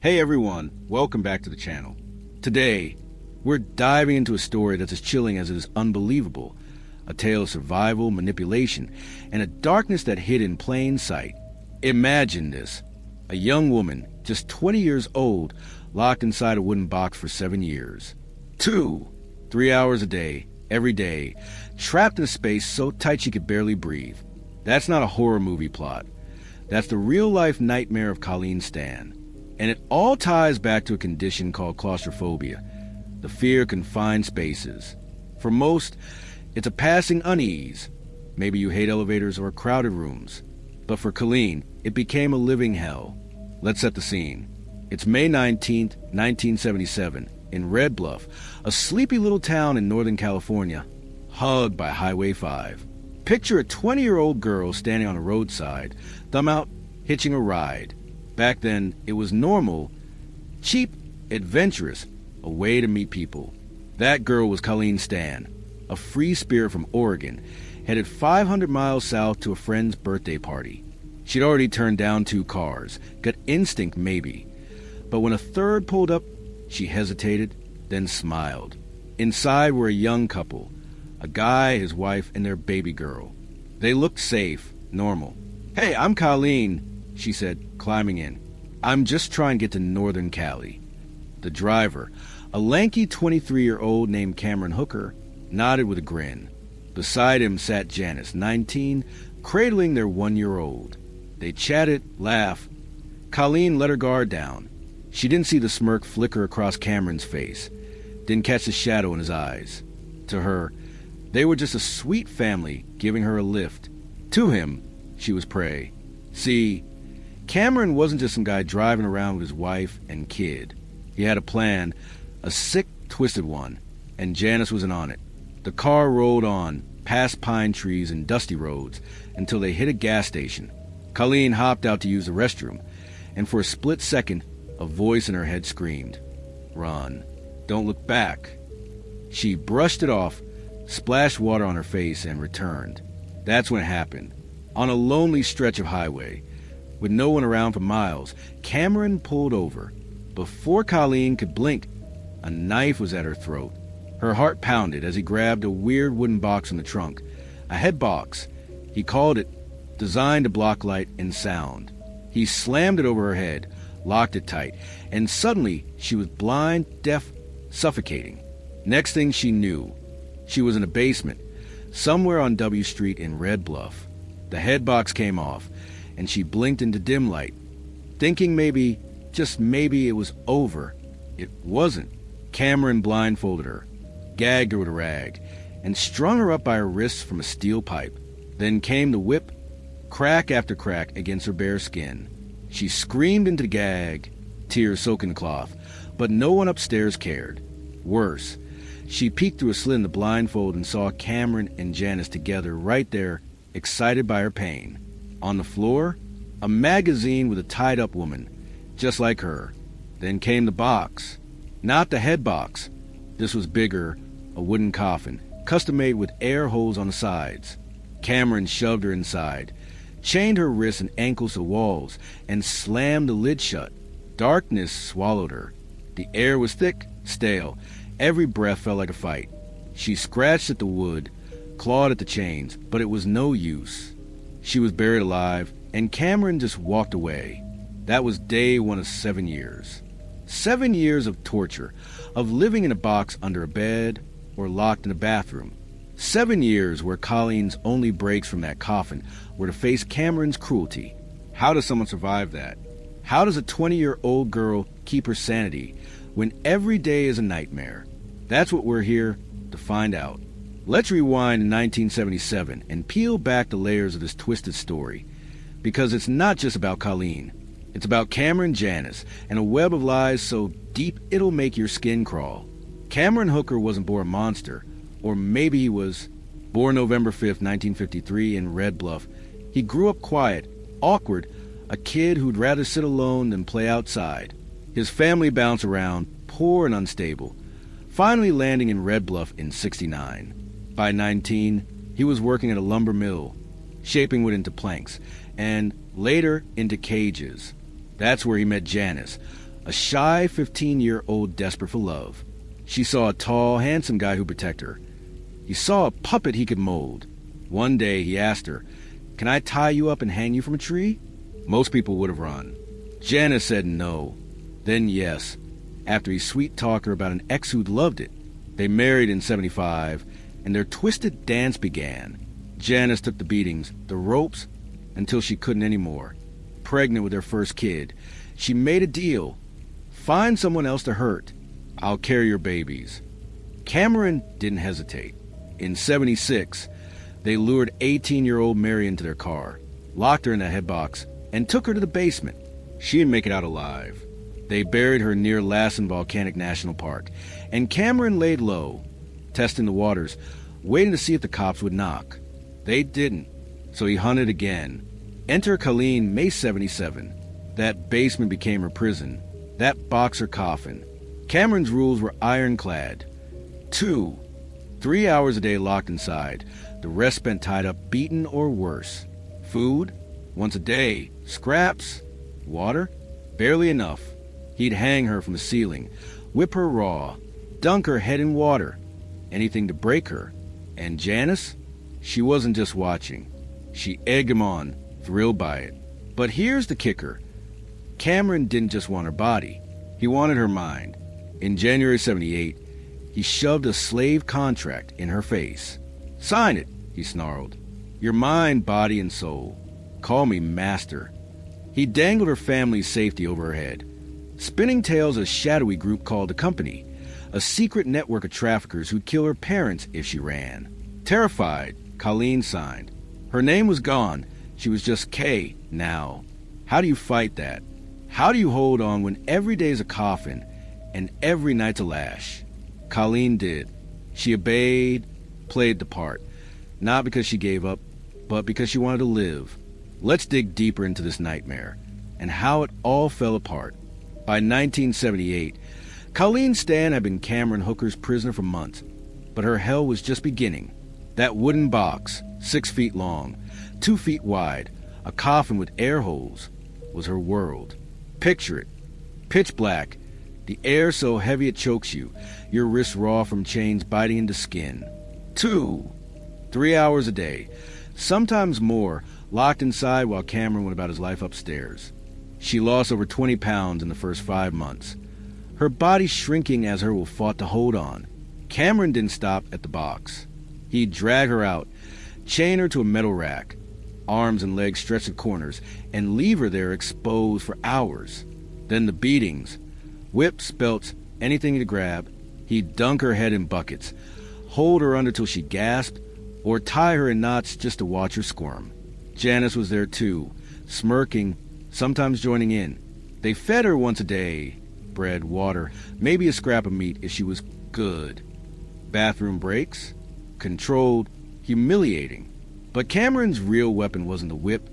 Hey everyone, welcome back to the channel. Today, we're diving into a story that's as chilling as it is unbelievable. A tale of survival, manipulation, and a darkness that hid in plain sight. Imagine this. A young woman, just 20 years old, locked inside a wooden box for 7 years. 3 hours a day, every day, trapped in a space so tight she could barely breathe. That's not a horror movie plot. That's the real-life nightmare of Colleen Stan. And it all ties back to a condition called claustrophobia, the fear of confined spaces. For most, it's a passing unease. Maybe you hate elevators or crowded rooms. But for Colleen, it became a living hell. Let's set the scene. It's May 19th, 1977, in Red Bluff, a sleepy little town in Northern California, hugged by Highway 5. Picture a 20-year-old girl standing on a roadside, thumb out, hitching a ride. Back then, it was normal, cheap, adventurous, a way to meet people. That girl was Colleen Stan, a free spirit from Oregon, headed 500 miles south to a friend's birthday party. She'd already turned down 2 cars, gut instinct maybe. But when a third pulled up, she hesitated, then smiled. Inside were a young couple, a guy, his wife, and their baby girl. They looked safe, normal. "Hey, I'm Colleen," she said, climbing in. "I'm just trying to get to Northern Cali." The driver, a lanky 23-year-old named Cameron Hooker, nodded with a grin. Beside him sat Janice, 19, cradling their 1-year-old. They chatted, laughed. Colleen let her guard down. She didn't see the smirk flicker across Cameron's face, didn't catch the shadow in his eyes. To her, they were just a sweet family giving her a lift. To him, she was prey. See, Cameron wasn't just some guy driving around with his wife and kid. He had a plan, a sick, twisted one, and Janice wasn't on it. The car rolled on, past pine trees and dusty roads, until they hit a gas station. Colleen hopped out to use the restroom, and for a split second, a voice in her head screamed, "Run. Don't look back." She brushed it off, splashed water on her face, and returned. That's when it happened. On a lonely stretch of highway, with no one around for miles, Cameron pulled over. Before Colleen could blink, a knife was at her throat. Her heart pounded as he grabbed a weird wooden box in the trunk. A head box, he called it, designed to block light and sound. He slammed it over her head, locked it tight, and suddenly she was blind, deaf, suffocating. Next thing she knew, she was in a basement, somewhere on W Street in Red Bluff. The head box came off, and she blinked into dim light, thinking maybe, just maybe, it was over. It wasn't. Cameron blindfolded her, gagged her with a rag, and strung her up by her wrists from a steel pipe. Then came the whip, crack after crack against her bare skin. She screamed into the gag, tears soaking the cloth, but no one upstairs cared. Worse, she peeked through a slit in the blindfold and saw Cameron and Janice together right there, excited by her pain. On the floor, a magazine with a tied-up woman, just like her. Then came the box. Not the head box. This was bigger, a wooden coffin, custom-made with air holes on the sides. Cameron shoved her inside, chained her wrists and ankles to walls, and slammed the lid shut. Darkness swallowed her. The air was thick, stale. Every breath felt like a fight. She scratched at the wood, clawed at the chains, but it was no use. She was buried alive, and Cameron just walked away. That was day 1 of 7 years. 7 years of torture, of living in a box under a bed or locked in a bathroom. 7 years where Colleen's only breaks from that coffin were to face Cameron's cruelty. How does someone survive that? How does a 20-year-old girl keep her sanity when every day is a nightmare? That's what we're here to find out. Let's rewind to 1977 and peel back the layers of this twisted story. Because it's not just about Colleen. It's about Cameron Janice and a web of lies so deep it'll make your skin crawl. Cameron Hooker wasn't born a monster. Or maybe he was. Born November 5th, 1953 in Red Bluff, he grew up quiet, awkward, a kid who'd rather sit alone than play outside. His family bounced around, poor and unstable, finally landing in Red Bluff in '69. By 19, he was working at a lumber mill, shaping wood into planks, and later into cages. That's where he met Janice, a shy 15-year-old desperate for love. She saw a tall, handsome guy who protected her. He saw a puppet he could mold. One day he asked her, "Can I tie you up and hang you from a tree?" Most people would have run. Janice said no, then yes, after he sweet-talked her about an ex who'd loved it. They married in 75, and their twisted dance began. Janice took the beatings, the ropes, until she couldn't anymore. Pregnant with her first kid, she made a deal. Find someone else to hurt. I'll carry your babies. Cameron didn't hesitate. In 76, they lured 18-year-old Mary into their car, locked her in a headbox, and took her to the basement. She didn't make it out alive. They buried her near Lassen Volcanic National Park, and Cameron laid low, testing the waters, waiting to see if the cops would knock. They didn't, so he hunted again. Enter Colleen, May 77. That basement became her prison. That box her coffin. Cameron's rules were ironclad. 2, 3 hours a day locked inside. The rest spent tied up, beaten, or worse. Food? Once a day. Scraps? Water? Barely enough. He'd hang her from the ceiling, whip her raw, dunk her head in water. Anything to break her. And Janice? She wasn't just watching. She egged him on, thrilled by it. But here's the kicker. Cameron didn't just want her body. He wanted her mind. In January 78, he shoved a slave contract in her face. "Sign it," he snarled. "Your mind, body, and soul. Call me master." He dangled her family's safety over her head. Spinning Tales, a shadowy group called the Company, a secret network of traffickers who'd kill her parents if she ran. Terrified, Colleen signed. Her name was gone. She was just Kay now. How do you fight that? How do you hold on when every day's a coffin and every night's a lash? Colleen did. She obeyed, played the part. Not because she gave up, but because she wanted to live. Let's dig deeper into this nightmare and how it all fell apart. By 1978, Colleen Stan had been Cameron Hooker's prisoner for months, but her hell was just beginning. That wooden box, 6 feet long, 2 feet wide, a coffin with air holes, was her world. Picture it. Pitch black, the air so heavy it chokes you, your wrists raw from chains biting into skin. 2, 3 hours a day, sometimes more, locked inside while Cameron went about his life upstairs. She lost over 20 pounds in the first 5 months. Her body shrinking as her will fought to hold on. Cameron didn't stop at the box. He'd drag her out, chain her to a metal rack, arms and legs stretched at corners, and leave her there exposed for hours. Then the beatings. Whips, belts, anything to grab. He'd dunk her head in buckets, hold her under till she gasped, or tie her in knots just to watch her squirm. Janice was there too, smirking, sometimes joining in. They fed her once a day, bread, water, maybe a scrap of meat if she was good. Bathroom breaks, controlled, humiliating. But Cameron's real weapon wasn't the whip,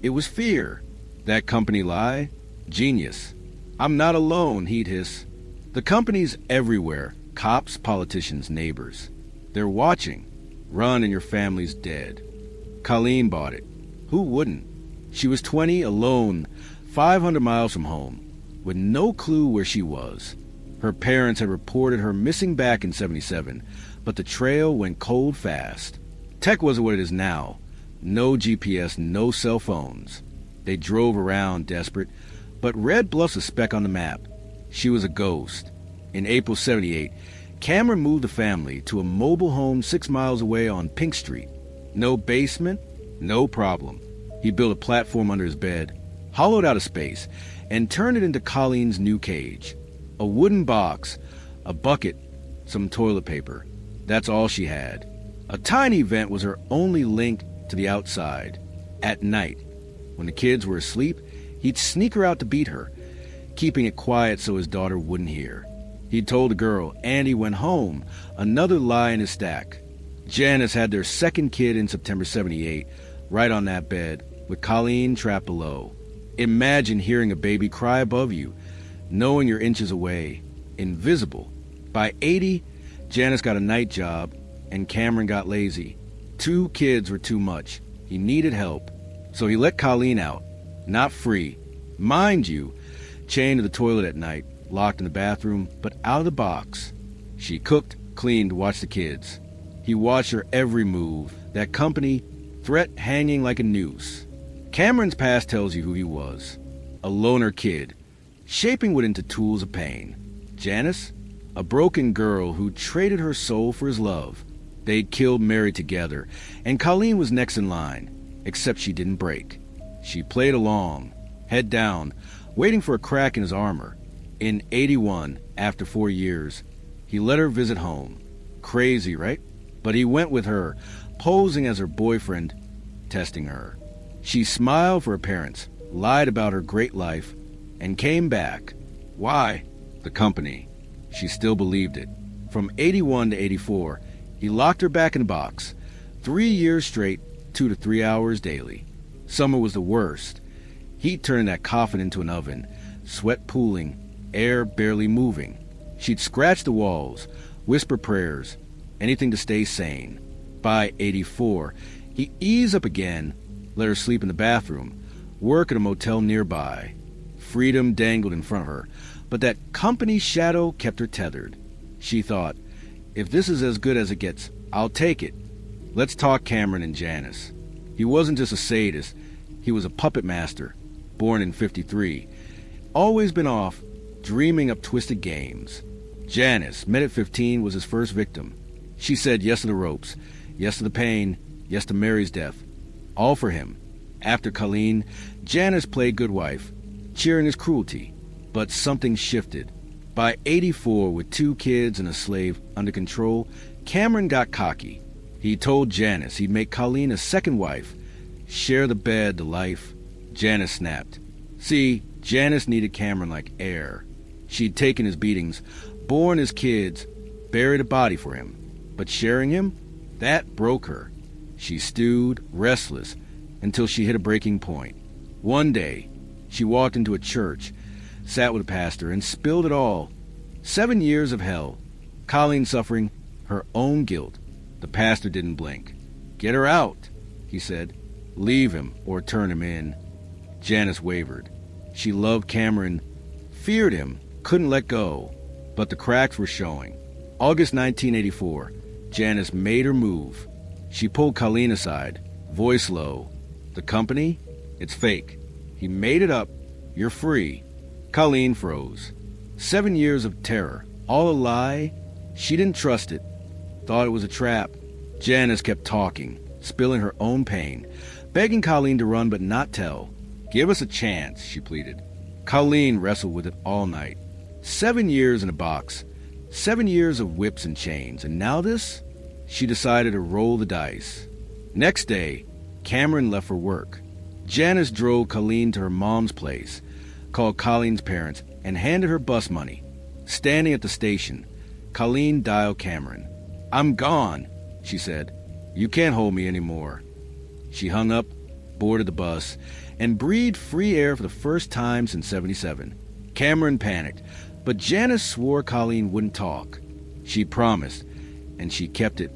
it was fear. That company lie? Genius. "I'm not alone," he'd hiss. The company's everywhere, cops, politicians, neighbors. They're watching. Run and your family's dead. Colleen bought it. Who wouldn't? She was 20, alone, 500 miles from home, with no clue where she was. Her parents had reported her missing back in 77, but the trail went cold fast. Tech wasn't what it is now. No GPS, no cell phones. They drove around, desperate, but Red Bluff's a speck on the map. She was a ghost. In April 78, Cameron moved the family to a mobile home 6 miles away on Pink Street. No basement, no problem. He built a platform under his bed, hollowed out a space, and turned it into Colleen's new cage. A wooden box, a bucket, some toilet paper. That's all she had. A tiny vent was her only link to the outside. At night, when the kids were asleep, he'd sneak her out to beat her, keeping it quiet so his daughter wouldn't hear. He'd told the girl, and he went home, another lie in his stack. Janice had their second kid in September 78, right on that bed, with Colleen trapped below. Imagine hearing a baby cry above you, knowing you're inches away, invisible. By 80, Janice got a night job, and Cameron got lazy. 2 kids were too much. He needed help. So he let Colleen out. Not free. Mind you, chained to the toilet at night, locked in the bathroom, but out of the box. She cooked, cleaned, watched the kids. He watched her every move, that company threat hanging like a noose. Cameron's past tells you who he was. A loner kid, shaping what into tools of pain. Janice? A broken girl who traded her soul for his love. They'd killed Mary together, and Colleen was next in line, except she didn't break. She played along, head down, waiting for a crack in his armor. In 81, after 4 years, he let her visit home. Crazy, right? But he went with her, posing as her boyfriend, testing her. She smiled for her parents, lied about her great life, and came back. Why? The company. She still believed it. From 81 to 84, he locked her back in a box. 3 years straight, 2 to 3 hours daily. Summer was the worst. Heat turning that coffin into an oven, sweat pooling, air barely moving. She'd scratch the walls, whisper prayers, anything to stay sane. By 84, he eased up again, let her sleep in the bathroom, work at a motel nearby. Freedom dangled in front of her, but that company shadow kept her tethered. She thought, if this is as good as it gets, I'll take it. Let's talk Cameron and Janice. He wasn't just a sadist, he was a puppet master, born in 53. Always been off, dreaming up twisted games. Janice, met at 15, was his first victim. She said yes to the ropes, yes to the pain, yes to Mary's death. All for him. After Colleen, Janice played good wife, cheering his cruelty. But something shifted. By 84, with 2 kids and a slave under control, Cameron got cocky. He told Janice he'd make Colleen a second wife, share the bed, the life. Janice snapped. See, Janice needed Cameron like air. She'd taken his beatings, borne his kids, buried a body for him. But sharing him? That broke her. She stewed, restless, until she hit a breaking point. One day, she walked into a church, sat with a pastor, and spilled it all. 7 years of hell. Colleen suffering her own guilt. The pastor didn't blink. Get her out, he said. Leave him or turn him in. Janice wavered. She loved Cameron, feared him, couldn't let go. But the cracks were showing. August 1984, Janice made her move. She pulled Colleen aside, voice low. The company? It's fake. He made it up. You're free. Colleen froze. 7 years of terror. All a lie? She didn't trust it. Thought it was a trap. Janice kept talking, spilling her own pain, begging Colleen to run but not tell. Give us a chance, she pleaded. Colleen wrestled with it all night. 7 years in a box. 7 years of whips and chains. And now this? She decided to roll the dice. Next day, Cameron left for work. Janice drove Colleen to her mom's place, called Colleen's parents, and handed her bus money. Standing at the station, Colleen dialed Cameron. I'm gone, she said. You can't hold me anymore. She hung up, boarded the bus, and breathed free air for the first time since 77. Cameron panicked, but Janice swore Colleen wouldn't talk. She promised, and she kept it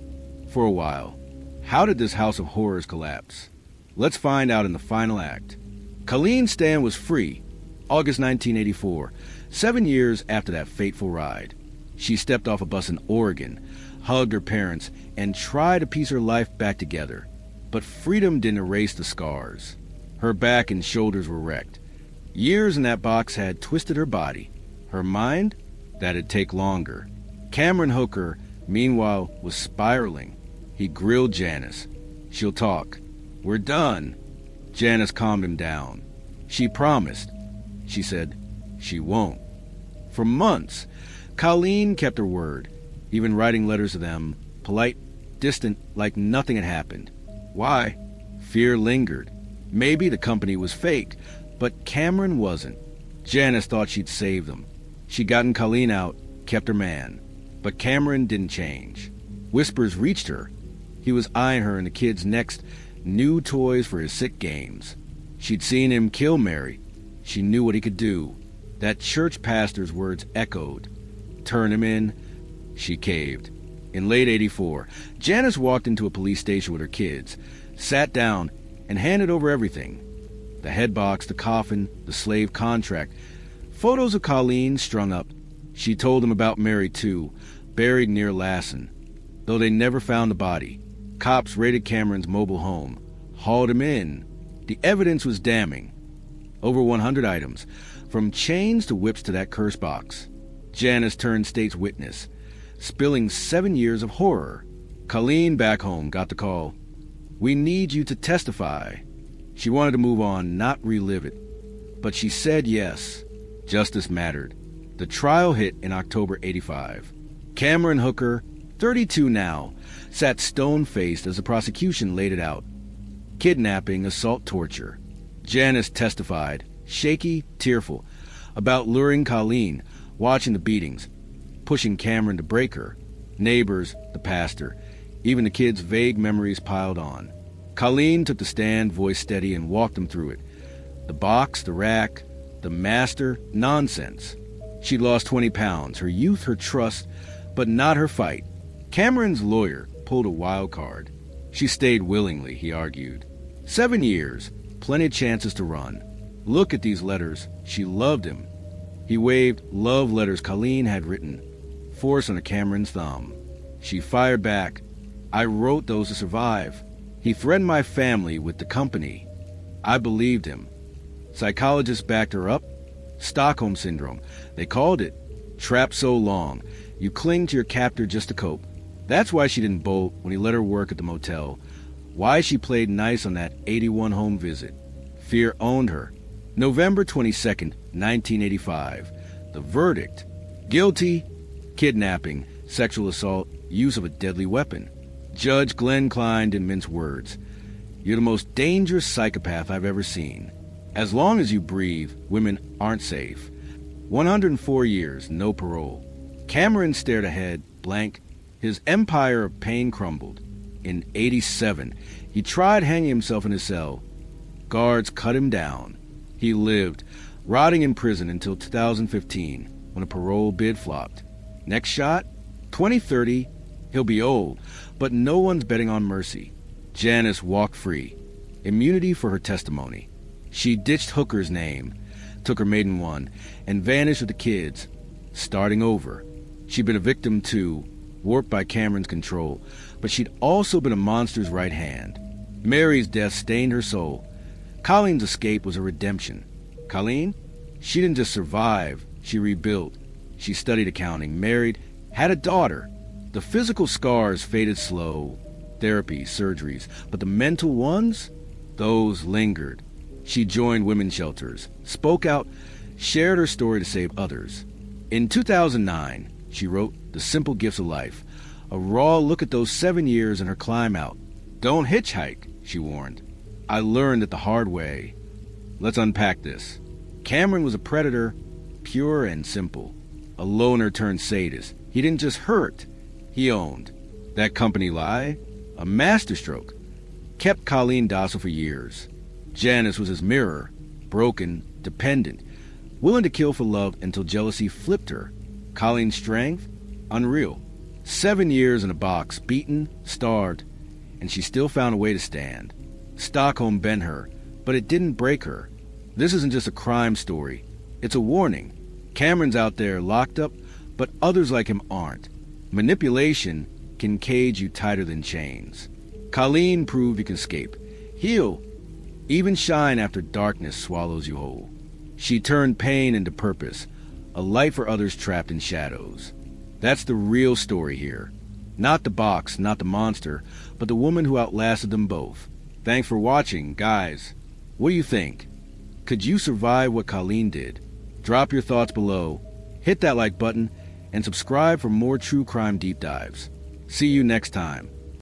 for a while. How did this house of horrors collapse? Let's find out in the final act. Colleen Stan was free, August 1984, 7 years after that fateful ride. She stepped off a bus in Oregon, hugged her parents, and tried to piece her life back together. But freedom didn't erase the scars. Her back and shoulders were wrecked. Years in that box had twisted her body. Her mind? That'd take longer. Cameron Hooker, meanwhile, was spiraling. He grilled Janice. She'll talk. We're done. Janice calmed him down. She promised. She said she won't. For months, Colleen kept her word, even writing letters to them, polite, distant, like nothing had happened. Why? Fear lingered. Maybe the company was fake, but Cameron wasn't. Janice thought she'd save them. She'd gotten Colleen out, kept her man. But Cameron didn't change. Whispers reached her. He was eyeing her and the kids' next new toys for his sick games. She'd seen him kill Mary. She knew what he could do. That church pastor's words echoed. Turn him in. She caved. In late 84, Janice walked into a police station with her kids, sat down, and handed over everything. The head box, the coffin, the slave contract. Photos of Colleen strung up. She told him about Mary, too, buried near Lassen. Though they never found the body, cops raided Cameron's mobile home, hauled him in. The evidence was damning. Over 100 items, from chains to whips to that curse box. Janice turned state's witness, spilling 7 years of horror. Colleen back home got the call. "We need you to testify." She wanted to move on, not relive it. But she said yes. Justice mattered. The trial hit in October '85. Cameron Hooker, 32 now, sat stone-faced as the prosecution laid it out. Kidnapping, assault, torture. Janice testified, shaky, tearful, about luring Colleen, watching the beatings, pushing Cameron to break her. Neighbors, the pastor, even the kids' vague memories piled on. Colleen took the stand, voice steady, and walked them through it. The box, the rack, the master, nonsense. She'd lost 20 pounds, her youth, her trust, but not her fight. Cameron's lawyer pulled a wild card. She stayed willingly, he argued. 7 years, plenty of chances to run. Look at these letters. She loved him. He waved love letters Colleen had written, forced on Cameron's thumb. She fired back. "I wrote those to survive. He threatened my family with the company." I believed him. Psychologists backed her up. Stockholm Syndrome, they called it. Trapped so long, you cling to your captor just to cope. That's why she didn't bolt when he let her work at the motel. Why she played nice on that '81 home visit. Fear owned her. November 22nd, 1985. The verdict: guilty, kidnapping, sexual assault, use of a deadly weapon. Judge Glenn Klein didn't mince words. "You're the most dangerous psychopath I've ever seen. As long as you breathe, women aren't safe." 104 years, no parole. Cameron stared ahead, blank. His empire of pain crumbled. In '87, he tried hanging himself in his cell. Guards cut him down. He lived, rotting in prison until 2015, when a parole bid flopped. Next shot? 2030, he'll be old, but no one's betting on mercy. Janice walked free. Immunity for her testimony. She ditched Hooker's name, took her maiden one, and vanished with the kids, starting over. She'd been a victim too, warped by Cameron's control, but she'd also been a monster's right hand. Mary's death stained her soul. Colleen's escape was a redemption. Colleen? She didn't just survive, she rebuilt. She studied accounting, married, had a daughter. The physical scars faded slow, therapy, surgeries, but the mental ones? Those lingered. She joined women's shelters, spoke out, shared her story to save others. In 2009, she wrote The Simple Gifts of Life, a raw look at those 7 years and her climb out. "Don't hitchhike," she warned. "I learned it the hard way." Let's unpack this. Cameron was a predator, pure and simple. A loner turned sadist. He didn't just hurt, he owned. That company lie? A masterstroke. Kept Colleen docile for years. Janice was his mirror, broken, dependent, willing to kill for love until jealousy flipped her. Colleen's strength? Unreal. 7 years in a box, beaten, starved, and she still found a way to stand. Stockholm bent her, but it didn't break her. This isn't just a crime story. It's a warning. Cameron's out there locked up, but others like him aren't. Manipulation can cage you tighter than chains. Colleen proved you can escape, heal, even shine after darkness swallows you whole. She turned pain into purpose, a light for others trapped in shadows. That's the real story here. Not the box, not the monster, but the woman who outlasted them both. Thanks for watching, guys. What do you think? Could you survive what Colleen did? Drop your thoughts below, hit that like button, and subscribe for more true crime deep dives. See you next time.